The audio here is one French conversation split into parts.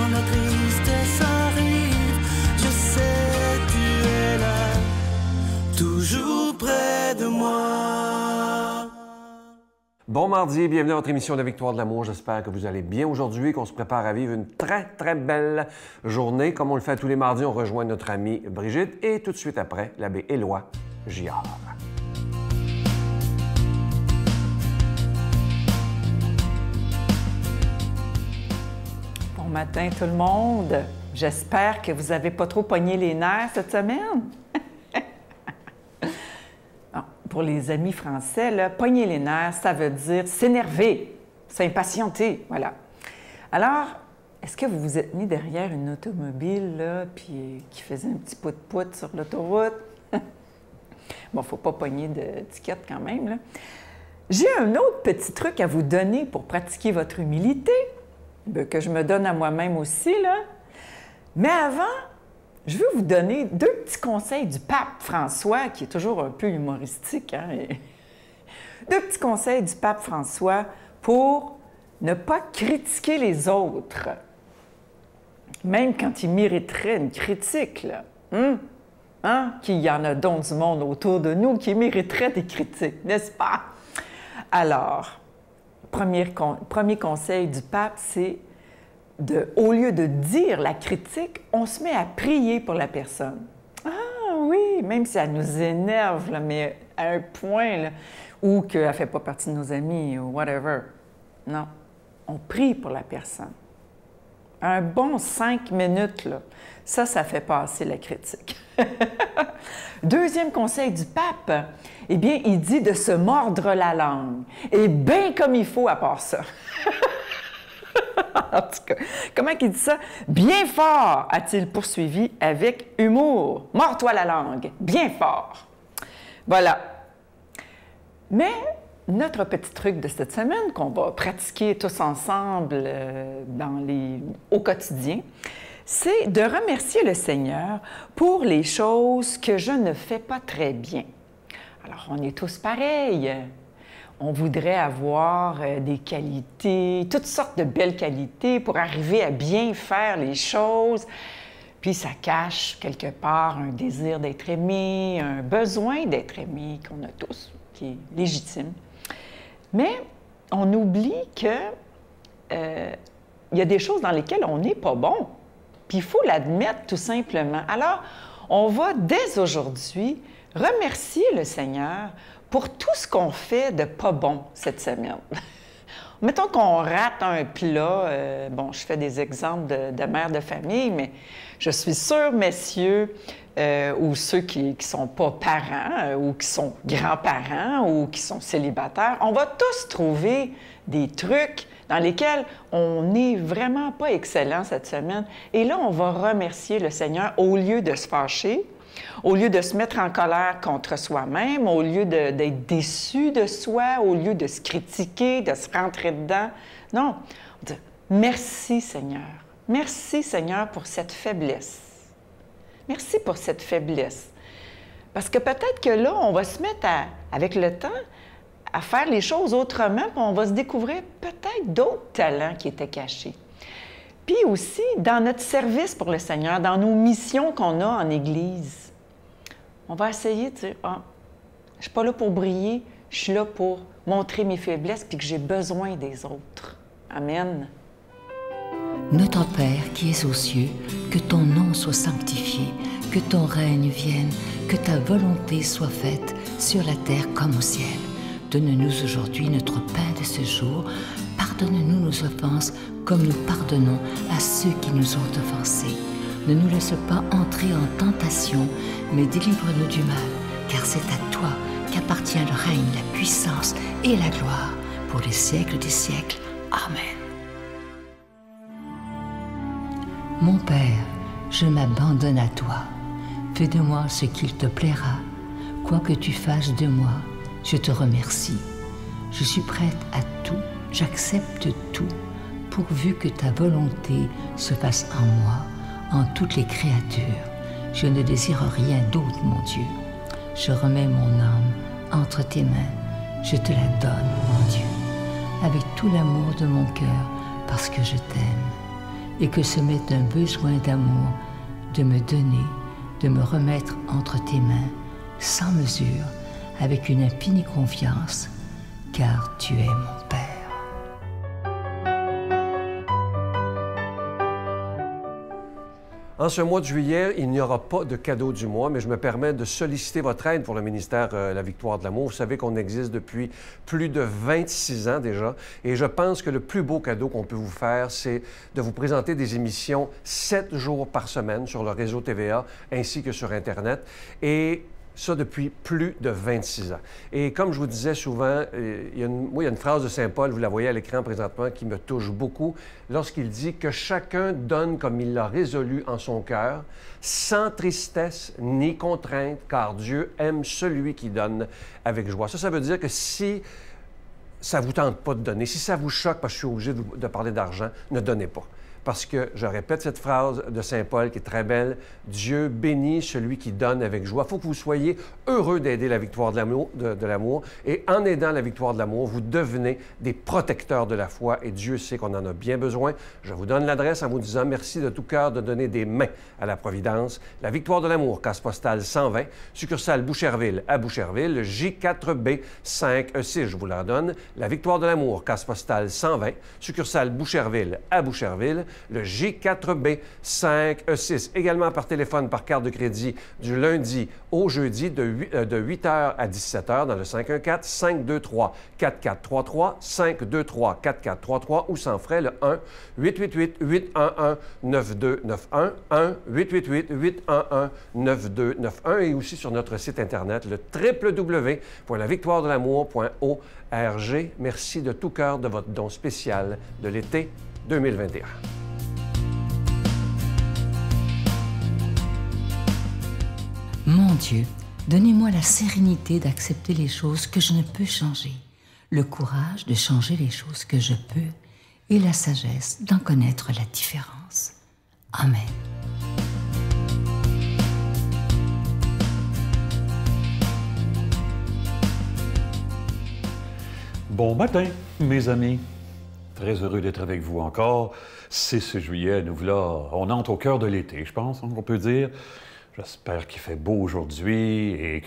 quand la tristesse arrive, je sais tu es là, toujours près de moi. Bon mardi, bienvenue à votre émission de Victoire de l'amour. J'espère que vous allez bien aujourd'hui, qu'on se prépare à vivre une très belle journée. Comme on le fait tous les mardis, on rejoint notre amie Brigitte et tout de suite après, l'abbé Éloi Giard. Bon matin tout le monde. J'espère que vous n'avez pas trop pogné les nerfs cette semaine. Pour les amis français, là, pogner les nerfs, ça veut dire s'énerver, s'impatienter, voilà. Alors, est-ce que vous vous êtes mis derrière une automobile, là, puis qui faisait un petit pout-pout sur l'autoroute? Bon, il ne faut pas pogner d'étiquette quand même, là. J'ai un autre petit truc à vous donner pour pratiquer votre humilité, que je me donne à moi-même aussi, là. Mais avant, je veux vous donner 2 petits conseils du pape François, qui est toujours un peu humoristique, hein? 2 petits conseils du pape François pour ne pas critiquer les autres, même quand ils mériteraient une critique, là. Qu'il y en a donc du monde autour de nous qui mériterait des critiques, n'est-ce pas? Alors, premier conseil du pape, c'est au lieu de dire la critique, on se met à prier pour la personne. Ah oui, même si elle nous énerve, là, mais à un point, là, ou qu'elle ne fait pas partie de nos amis, ou whatever. Non, on prie pour la personne. Un bon 5 minutes, là, ça fait passer la critique. Deuxième conseil du pape, eh bien, il dit de se mordre la langue. Et bien comme il faut à part ça. En tout cas, comment il dit ça? Bien fort, a-t-il poursuivi avec humour. Mords-toi la langue, bien fort. Voilà. Mais notre petit truc de cette semaine qu'on va pratiquer tous ensemble au quotidien, c'est de remercier le Seigneur pour les choses que je ne fais pas très bien. Alors, on est tous pareils. On voudrait avoir des qualités, toutes sortes de belles qualités pour arriver à bien faire les choses. Puis ça cache quelque part un désir d'être aimé, un besoin d'être aimé qu'on a tous, qui est légitime. Mais on oublie que y a des choses dans lesquelles on n'est pas bon. Puis il faut l'admettre tout simplement. Alors, on va dès aujourd'hui remercier le Seigneur pour tout ce qu'on fait de pas bon cette semaine. Mettons qu'on rate un plat, je fais des exemples de mères de famille, mais je suis sûre, messieurs, ou ceux qui ne sont pas parents, ou qui sont grands-parents, ou qui sont célibataires, on va tous trouver des trucs dans lesquels on n'est vraiment pas excellent cette semaine. Et là, on va remercier le Seigneur au lieu de se fâcher, au lieu de se mettre en colère contre soi-même, au lieu d'être déçu de soi, au lieu de se critiquer, de se rentrer dedans. Non, on dit « Merci Seigneur. Merci Seigneur pour cette faiblesse. Merci pour cette faiblesse. » Parce que peut-être que là, on va se mettre, avec le temps, à faire les choses autrement, puis on va se découvrir peut-être d'autres talents qui étaient cachés. Puis aussi, dans notre service pour le Seigneur, dans nos missions qu'on a en Église, on va essayer de dire « Ah, je ne suis pas là pour briller, je suis là pour montrer mes faiblesses puis que j'ai besoin des autres. » Amen. Notre Père qui es aux cieux, que ton nom soit sanctifié, que ton règne vienne, que ta volonté soit faite sur la terre comme au ciel. Donne-nous aujourd'hui notre pain de ce jour. Pardonne-nous nos offenses comme nous pardonnons à ceux qui nous ont offensés. Ne nous laisse pas entrer en tentation, mais délivre-nous du mal, car c'est à toi qu'appartient le règne, la puissance et la gloire pour les siècles des siècles. Amen. Mon Père, je m'abandonne à toi. Fais de moi ce qu'il te plaira. Quoi que tu fasses de moi, je te remercie. Je suis prête à tout, j'accepte tout, pourvu que ta volonté se fasse en moi, en toutes les créatures. Je ne désire rien d'autre, mon Dieu. Je remets mon âme entre tes mains. Je te la donne, mon Dieu, avec tout l'amour de mon cœur, parce que je t'aime. et que ce m'est un besoin d'amour de me donner, de me remettre entre tes mains, sans mesure, avec une infinie confiance, car tu es mon Père. En ce mois de juillet, il n'y aura pas de cadeau du mois, mais je me permets de solliciter votre aide pour le ministère La Victoire de l'Amour. Vous savez qu'on existe depuis plus de 26 ans déjà, et je pense que le plus beau cadeau qu'on peut vous faire, c'est de vous présenter des émissions 7 jours par semaine sur le réseau TVA ainsi que sur Internet. Et ça depuis plus de 26 ans. Et comme je vous disais souvent, il y a une phrase de Saint Paul, vous la voyez à l'écran présentement, qui me touche beaucoup, lorsqu'il dit que chacun donne comme il l'a résolu en son cœur, sans tristesse ni contrainte, car Dieu aime celui qui donne avec joie. Ça veut dire que si ça ne vous tente pas de donner, si ça vous choque parce que je suis obligé de parler d'argent, ne donnez pas. Parce que, je répète cette phrase de Saint Paul qui est très belle, « Dieu bénit celui qui donne avec joie ». Il faut que vous soyez heureux d'aider la victoire de l'amour. Et en aidant la victoire de l'amour, vous devenez des protecteurs de la foi et Dieu sait qu'on en a bien besoin. Je vous donne l'adresse en vous disant merci de tout cœur de donner des mains à la Providence. La victoire de l'amour, case postale 120, succursale Boucherville à Boucherville, le J4B 5E6, je vous la donne. La victoire de l'amour, case postale 120, succursale Boucherville à Boucherville, le J4B 5E6. Également par téléphone, par carte de crédit, du lundi au jeudi de 8h à 17h dans le 514-523-4433, 523-4433 ou sans frais le 1-888-811-9291, 1-888-811-9291 et aussi sur notre site Internet, le www.lavictoiredelamour.org. Merci de tout cœur de votre don spécial de l'été 2021. Mon Dieu, donnez-moi la sérénité d'accepter les choses que je ne peux changer, le courage de changer les choses que je peux et la sagesse d'en connaître la différence. Amen. Bon matin, mes amis. Très heureux d'être avec vous encore. 6 juillet, nous voilà. On entre au cœur de l'été, je pense, on peut dire. J'espère qu'il fait beau aujourd'hui et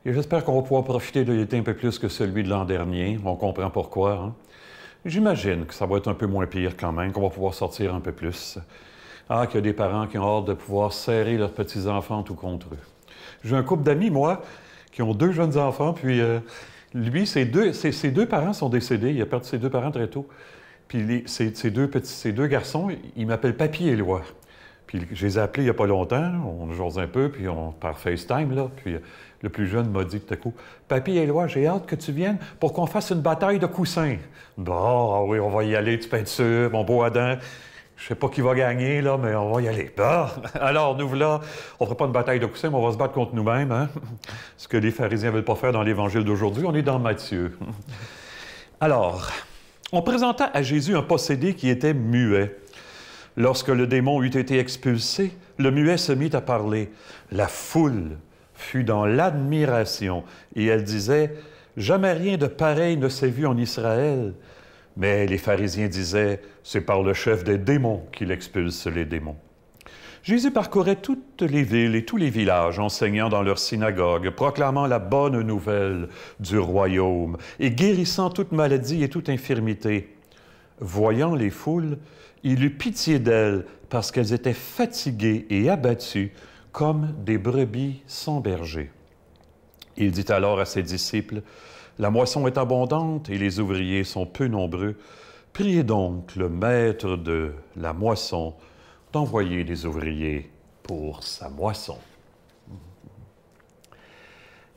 j'espère qu'on va pouvoir profiter de l'été un peu plus que celui de l'an dernier. On comprend pourquoi. Hein? J'imagine que ça va être un peu moins pire quand même, qu'on va pouvoir sortir un peu plus. Ah, qu'il y a des parents qui ont hâte de pouvoir serrer leurs petits-enfants tout contre eux. J'ai un couple d'amis, moi, qui ont 2 jeunes enfants, puis lui, ses deux parents sont décédés. Il a perdu ses 2 parents très tôt. Puis ces deux garçons, ils m'appellent Papy et Éloi. Puis je les ai appelés il n'y a pas longtemps, on jase un peu, puis on par FaceTime, là. Puis le plus jeune m'a dit tout à coup, « Papy et Éloi, j'ai hâte que tu viennes pour qu'on fasse une bataille de coussins. » Bon, ah oui, on va y aller, tu peux être sûr, mon beau Adam. Je sais pas qui va gagner, là, mais on va y aller. Bon, alors, nous voilà, on ne fera pas une bataille de coussins, mais on va se battre contre nous-mêmes, hein? Ce que les pharisiens ne veulent pas faire dans l'Évangile d'aujourd'hui, on est dans Matthieu. Alors, on présenta à Jésus un possédé qui était muet. Lorsque le démon eut été expulsé, le muet se mit à parler. La foule fut dans l'admiration et elle disait « Jamais rien de pareil ne s'est vu en Israël. » Mais les pharisiens disaient « C'est par le chef des démons qu'il expulse les démons. » Jésus parcourait toutes les villes et tous les villages, enseignant dans leurs synagogues, proclamant la bonne nouvelle du royaume et guérissant toute maladie et toute infirmité. Voyant les foules, il eut pitié d'elles parce qu'elles étaient fatiguées et abattues comme des brebis sans berger. Il dit alors à ses disciples, « La moisson est abondante et les ouvriers sont peu nombreux. Priez donc le maître de la moisson d'envoyer des ouvriers pour sa moisson. »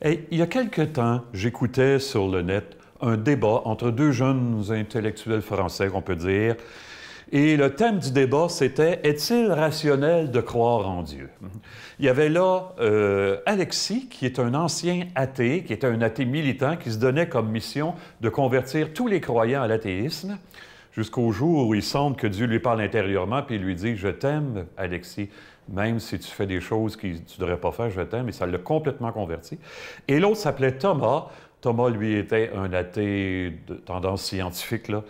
Et il y a quelque temps, j'écoutais sur le net un débat entre 2 jeunes intellectuels français, on peut dire, et le thème du débat, c'était « Est-il rationnel de croire en Dieu? » Il y avait là Alexis, qui est un ancien athée, qui était un athée militant, qui se donnait comme mission de convertir tous les croyants à l'athéisme, jusqu'au jour où il semble que Dieu lui parle intérieurement, puis il lui dit « Je t'aime, Alexis, même si tu fais des choses que tu ne devrais pas faire, je t'aime. » Et ça l'a complètement converti. Et l'autre s'appelait Thomas. Thomas, lui, était un athée de tendance scientifique, là.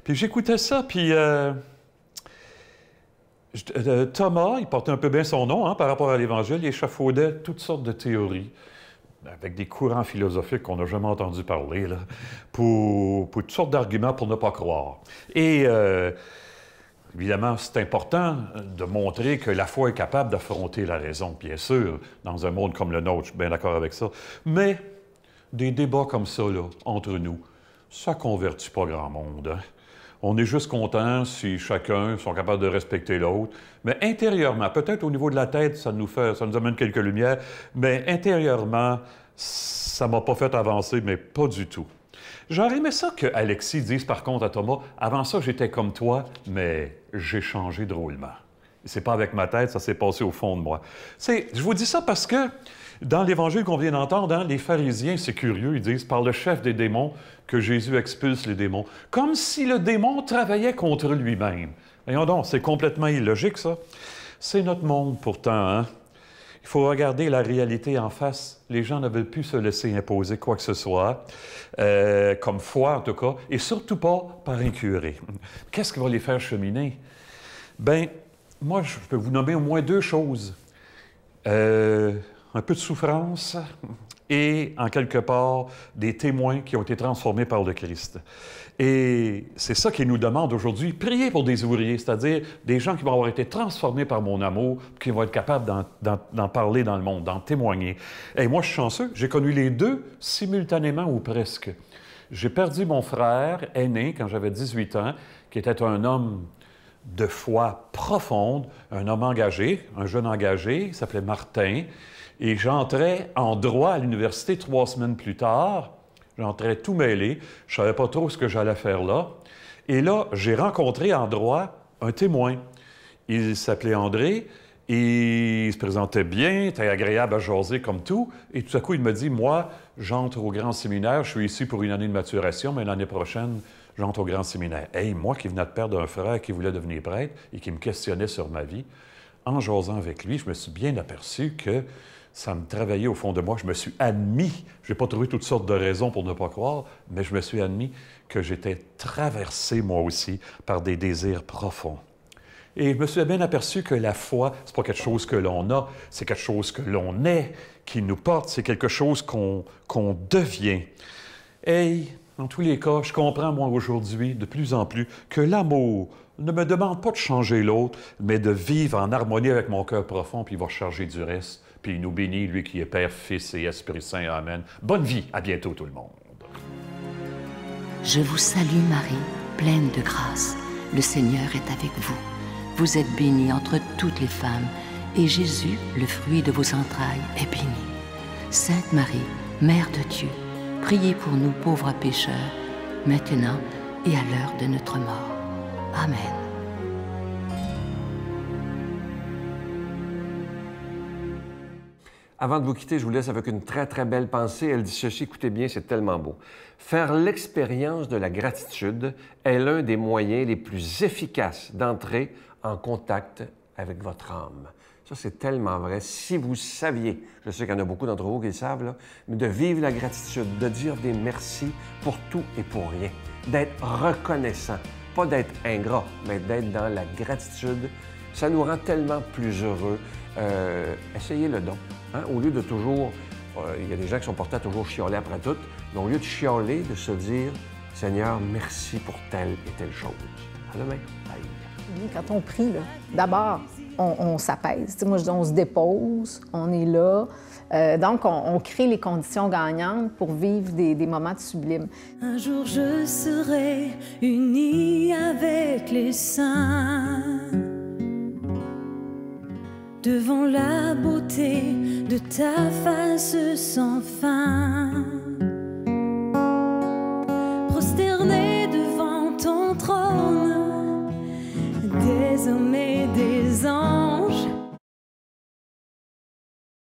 Puis j'écoutais ça, puis Thomas, il portait un peu bien son nom par rapport à l'Évangile, il échafaudait toutes sortes de théories, avec des courants philosophiques qu'on n'a jamais entendu parler, là, pour toutes sortes d'arguments pour ne pas croire. Et évidemment, c'est important de montrer que la foi est capable d'affronter la raison, bien sûr, dans un monde comme le nôtre, je suis bien d'accord avec ça. Mais des débats comme ça, là, entre nous, ça ne convertit pas grand monde. Hein? On est juste content si chacun sont capables de respecter l'autre. Mais intérieurement, peut-être au niveau de la tête, ça nous amène quelques lumières, mais intérieurement, ça ne m'a pas fait avancer, mais pas du tout. J'aurais aimé ça que Alexis dise par contre à Thomas, « Avant ça, j'étais comme toi, mais j'ai changé drôlement. » C'est pas avec ma tête, ça s'est passé au fond de moi. Je vous dis ça parce que dans l'Évangile qu'on vient d'entendre, les pharisiens, c'est curieux, ils disent, par le chef des démons, que Jésus expulse les démons. Comme si le démon travaillait contre lui-même. Voyons donc, c'est complètement illogique, ça. C'est notre monde, pourtant, hein? Il faut regarder la réalité en face. Les gens ne veulent plus se laisser imposer quoi que ce soit, comme foi en tout cas, et surtout pas par un curé. Qu'est-ce qui va les faire cheminer? Bien, moi, je peux vous nommer au moins deux choses. Un peu de souffrance et, en quelque part, des témoins qui ont été transformés par le Christ. Et c'est ça qu'il nous demande aujourd'hui, prier pour des ouvriers, c'est-à-dire des gens qui vont avoir été transformés par mon amour, qui vont être capables d'en parler dans le monde, d'en témoigner. Et moi, je suis chanceux, j'ai connu les deux simultanément ou presque. J'ai perdu mon frère aîné quand j'avais 18 ans, qui était un homme de foi profonde, un homme engagé, un jeune engagé, il s'appelait Martin, et j'entrais en droit à l'université 3 semaines plus tard. J'entrais tout mêlé, je ne savais pas trop ce que j'allais faire là. Et là, j'ai rencontré en droit un témoin. Il s'appelait André, et il se présentait bien, était agréable à jaser comme tout, et tout à coup, il me dit, « Moi, j'entre au grand séminaire, je suis ici pour une année de maturation, mais l'année prochaine, j'entre au grand séminaire. » Hey, moi qui venais de perdre un frère qui voulait devenir prêtre et qui me questionnait sur ma vie, en jasant avec lui, je me suis bien aperçu que ça me travaillait au fond de moi. Je me suis admis, je n'ai pas trouvé toutes sortes de raisons pour ne pas croire, mais je me suis admis que j'étais traversé, moi aussi, par des désirs profonds. Et je me suis bien aperçu que la foi, c'est pas quelque chose que l'on a, c'est quelque chose que l'on est, qui nous porte, c'est quelque chose qu'on devient. Et, en tous les cas, je comprends, moi, aujourd'hui, de plus en plus, que l'amour ne me demande pas de changer l'autre, mais de vivre en harmonie avec mon cœur profond, puis il va charger du reste. Puis il nous bénit, lui qui est Père, Fils et Esprit Saint. Amen. Bonne vie. À bientôt, tout le monde. Je vous salue, Marie, pleine de grâce. Le Seigneur est avec vous. Vous êtes bénie entre toutes les femmes, et Jésus, le fruit de vos entrailles, est béni. Sainte Marie, Mère de Dieu, priez pour nous pauvres pécheurs, maintenant et à l'heure de notre mort. Amen. Avant de vous quitter, je vous laisse avec une très, très belle pensée. Elle dit ceci, écoutez bien, c'est tellement beau. Faire l'expérience de la gratitude est l'un des moyens les plus efficaces d'entrer en contact avec votre âme. Ça, c'est tellement vrai. Si vous saviez, je sais qu'il y en a beaucoup d'entre vous qui le savent, là, mais de vivre la gratitude, de dire des merci pour tout et pour rien, d'être reconnaissant, pas d'être ingrat, mais d'être dans la gratitude, ça nous rend tellement plus heureux. Essayez-le donc. Hein? Au lieu de toujours, il y a des gens qui sont portés à toujours chialer après tout, mais au lieu de chialer, de se dire, Seigneur, merci pour telle et telle chose. À demain. Bye. Quand on prie, d'abord, on s'apaise. Moi, je dis, on se dépose, on est là. Donc, on crée les conditions gagnantes pour vivre des moments de sublime. Un jour, je serai unie avec les saints, devant la beauté de ta face sans fin.